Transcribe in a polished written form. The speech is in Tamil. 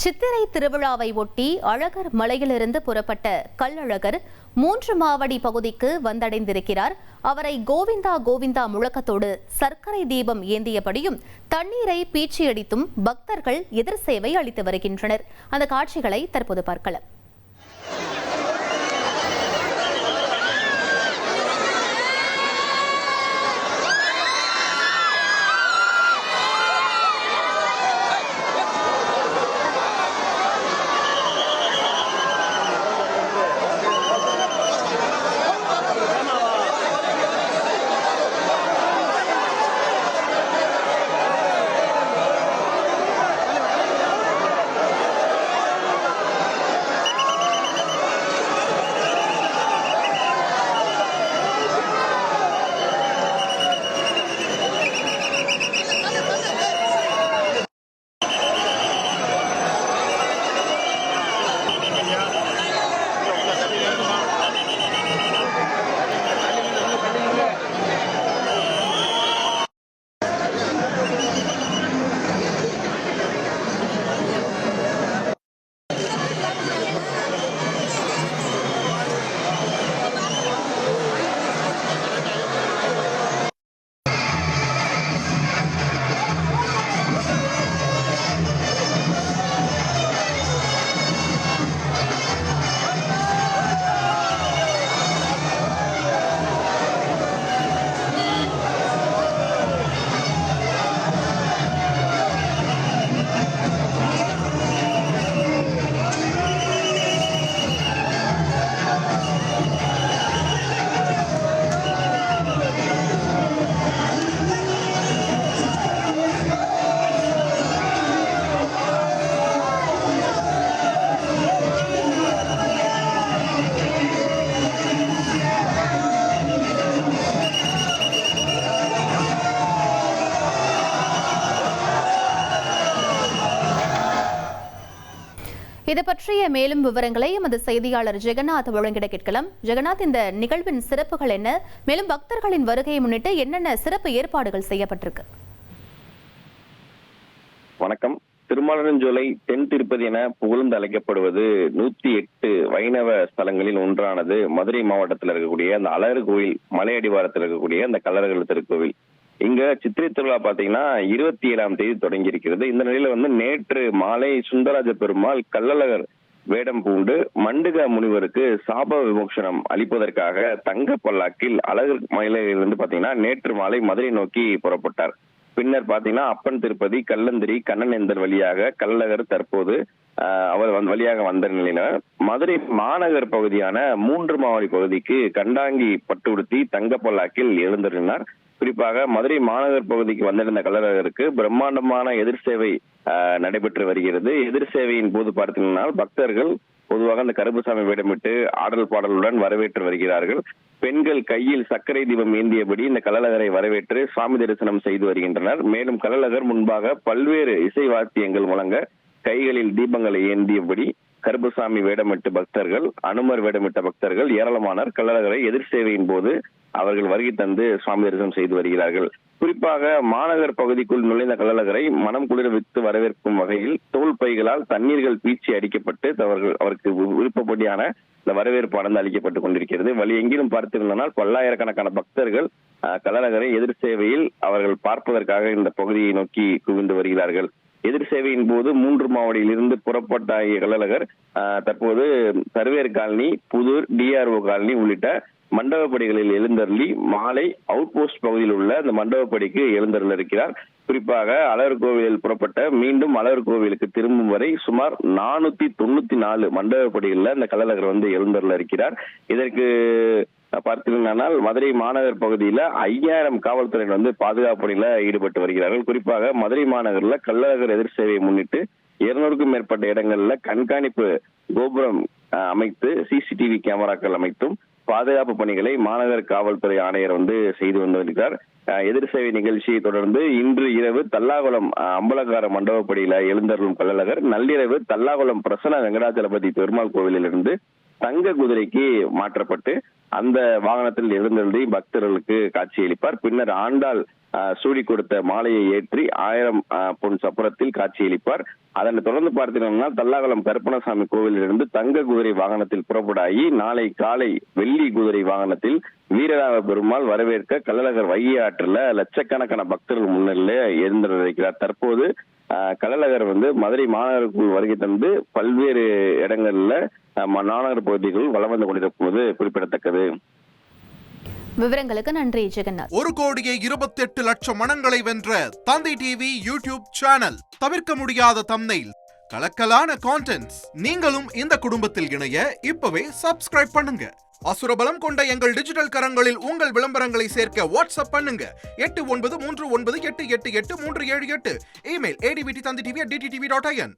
சித்திரை திருவிழாவை ஒட்டி அழகர் மலையிலிருந்து புறப்பட்ட கள்ளழகர் 3 மாவடி பகுதிக்கு வந்தடைந்திருக்கிறார். அவரை கோவிந்தா கோவிந்தா முழக்கத்தோடு சர்க்கரை தீபம் ஏந்தியபடியும் தண்ணீரை பீச்சியடித்தும் பக்தர்கள் எதிர் சேவை அளித்து வருகின்றனர். அந்த காட்சிகளை தற்போது பார்க்கலாம். இது பற்றிய மேலும் விவரங்களை எமது செய்தியாளர் ஜெகநாத் வழங்கிட கேட்கலாம். ஜெகநாத், இந்த நிகழ்வின் சிறப்புகள் என்ன? மேலும் பக்தர்களின் வருகையை முன்னிட்டு என்னென்ன சிறப்பு ஏற்பாடுகள் செய்யப்பட்டிருக்கு? வணக்கம். திருமாலிருஞ்சோலை தென் திருப்பதி என புகழ்ந்து அழைக்கப்படுவது 108 வைணவ ஸ்தலங்களில் ஒன்றானது மதுரை மாவட்டத்தில் இருக்கக்கூடிய அந்த அழகர் கோயில் மலை அடிவாரத்தில் இருக்கக்கூடிய அந்த கள்ளழகர் திருக்கோவில். இங்க சித்திரை திருவிழா பாத்தீங்கன்னா 27ஆம் தேதி தொடங்கி இருக்கிறது. இந்த நிலையில நேற்று மாலை சுந்தரராஜ பெருமாள் கள்ளழகர் வேடம் பூண்டு மண்டுக முனிவருக்கு சாப விமோசனம் அளிப்பதற்காக தங்க பல்லாக்கில் அழகர் மலையிலிருந்து பாத்தீங்கன்னா நேற்று மாலை மதுரை நோக்கி புறப்பட்டார். பின்னர் பாத்தீங்கன்னா அப்பன் திருப்பதி, கல்லந்திரி, கண்ணனேந்தல் வழியாக கள்ளழகர் தற்போது அவர் வழியாக வந்த நிலையில மதுரை மாநகர் பகுதியான 3 மாவடி பகுதிக்கு கண்டாங்கி பட்டு உடுத்தி தங்க பல்லாக்கில் எழுந்தருளினார். குறிப்பாக மதுரை மாநகர் பகுதிக்கு வந்திருந்த கள்ளழகருக்கு பிரம்மாண்டமான எதிர் சேவை நடைபெற்று வருகிறது. எதிர் சேவையின் போது பார்த்தீங்கன்னா பக்தர்கள் பொதுவாக அந்த கருப்புசாமி வேடமிட்டு ஆடல் பாடலுடன் வரவேற்று வருகிறார்கள். பெண்கள் கையில் சர்க்கரை தீபம் ஏந்தியபடி இந்த கள்ளழகரை வரவேற்று சுவாமி தரிசனம் செய்து வருகின்றனர். மேலும் கள்ளழகர் முன்பாக பல்வேறு இசை வாத்தியங்கள் முழங்க கைகளில் தீபங்களை ஏந்தியபடி கருப்புசாமி வேடமிட்டு பக்தர்கள், அனுமர் வேடமிட்ட பக்தர்கள் ஏராளமானர் கள்ளழகரை எதிர் சேவையின் போது அவர்கள் வருகை தந்து சுவாமி தரிசனம் செய்து வருகிறார்கள். குறிப்பாக மாநகர் பகுதிக்குள் நுழைந்த கள்ளழகரை மனம் குளிர வைத்து வரவேற்கும் வகையில் தோல் பைகளால் தண்ணீர்கள் பீச்சி அடிக்கப்பட்டு அவருக்கு விருப்பப்படியான இந்த வரவேற்பானது அளிக்கப்பட்டுக் கொண்டிருக்கிறது. வழி எங்கிலும் பார்த்திருந்தனால் பல்லாயிரக்கணக்கான பக்தர்கள் கள்ளழகரை எதிர் சேவையில் அவர்கள் பார்ப்பதற்காக இந்த பகுதியை நோக்கி குவிந்து வருகிறார்கள். எதிர் சேவையின் போது 3 மாவடியில் இருந்து புறப்பட்ட கள்ளழகர் தற்போது சர்வேர் காலனி, புதூர், டிஆர்ஓ காலனி உள்ளிட்ட மண்டபப்படிகளில் எழுந்தருளி மாலை அவுட் போஸ்ட் பகுதியில் உள்ள அந்த மண்டபப்படிக்கு எழுந்தருள் இருக்கிறார். குறிப்பாக அழகர் கோவிலில் புறப்பட்ட மீண்டும் அழகர் கோவிலுக்கு திரும்பும் வரை சுமார் 494 மண்டபப்படிகளில் அந்த கள்ளழகர் எழுந்தருள் இருக்கிறார். இதற்கு பார்த்தீங்கன்னா மதுரை மாநகர் பகுதியில 5000 காவல்துறையினர் பாதுகாப்பு பணியில ஈடுபட்டு வருகிறார்கள். குறிப்பாக மதுரை மாநகர்ல கள்ளழகர் எதிர் சேவையை முன்னிட்டு 200க்கும் மேற்பட்ட இடங்கள்ல கண்காணிப்பு கோபுரம் அமைத்து சிசிடிவி கேமராக்கள் அமைத்தும் பாதுகாப்பு பணிகளை மாநகர காவல்துறை ஆணையர் செய்து வந்திருக்கிறார். எதிர் சேவை நிகழ்ச்சியை தொடர்ந்து இன்று இரவு தல்லாகுளம் அம்பலகார மண்டபப்படியில எழுந்தருளும் கள்ளழகர் நள்ளிரவு தல்லாகுளம் பிரசன்ன வெங்கடாச்சலபதி பெருமாள் கோவிலிலிருந்து தங்க குதிரைக்கு மாற்றப்பட்டு அந்த வாகனத்தில் எழுந்தருளி பக்தர்களுக்கு காட்சியளிப்பார். பின்னர் ஆண்டாள் சூடி கொடுத்த மாலையை ஏற்றி 1000 பொன் சப்புரத்தில் காட்சியளிப்பார். அதனை தொடர்ந்து பார்த்தீங்கன்னா தல்லாகுளம் கருப்பணசாமி கோவிலிலிருந்து தங்க குதிரை வாகனத்தில் புறப்படாகி நாளை காலை வெள்ளி குதிரை வாகனத்தில் வீரராக பெருமாள் வரவேற்க கள்ளழகர் வைகை ஆற்றில் லட்சக்கணக்கான பக்தர்கள் முன்னிலையில எழுந்திருக்கிறார். தற்போது கள்ளழகர் மதுரை மாநகருக்குள் வருகை தந்து பல்வேறு இடங்கள்ல மாநகர் பகுதிகள் வலம் வந்து கொண்டிருப்பது குறிப்பிடத்தக்கது. விவரங்களுக்கு நன்றி ஜெகநாத். 1,28,00,000 மனங்களை வென்ற தந்தி டிவி யூடியூப் சேனல். தவிர்க்க முடியாத தம்ப்நெயில், கலக்கலான கான்டென்ட்ஸ். நீங்களும் இந்த குடும்பத்தில் இணைய இப்பவே சப்ஸ்கிரைப் பண்ணுங்க. அசுரபலம் கொண்ட எங்கள் டிஜிட்டல் கரங்களில் உங்கள் விளம்பரங்களை சேர்க்க வாட்ஸ்அப் பண்ணுங்க. 8939888838. Email advtthanditv@dttv.in.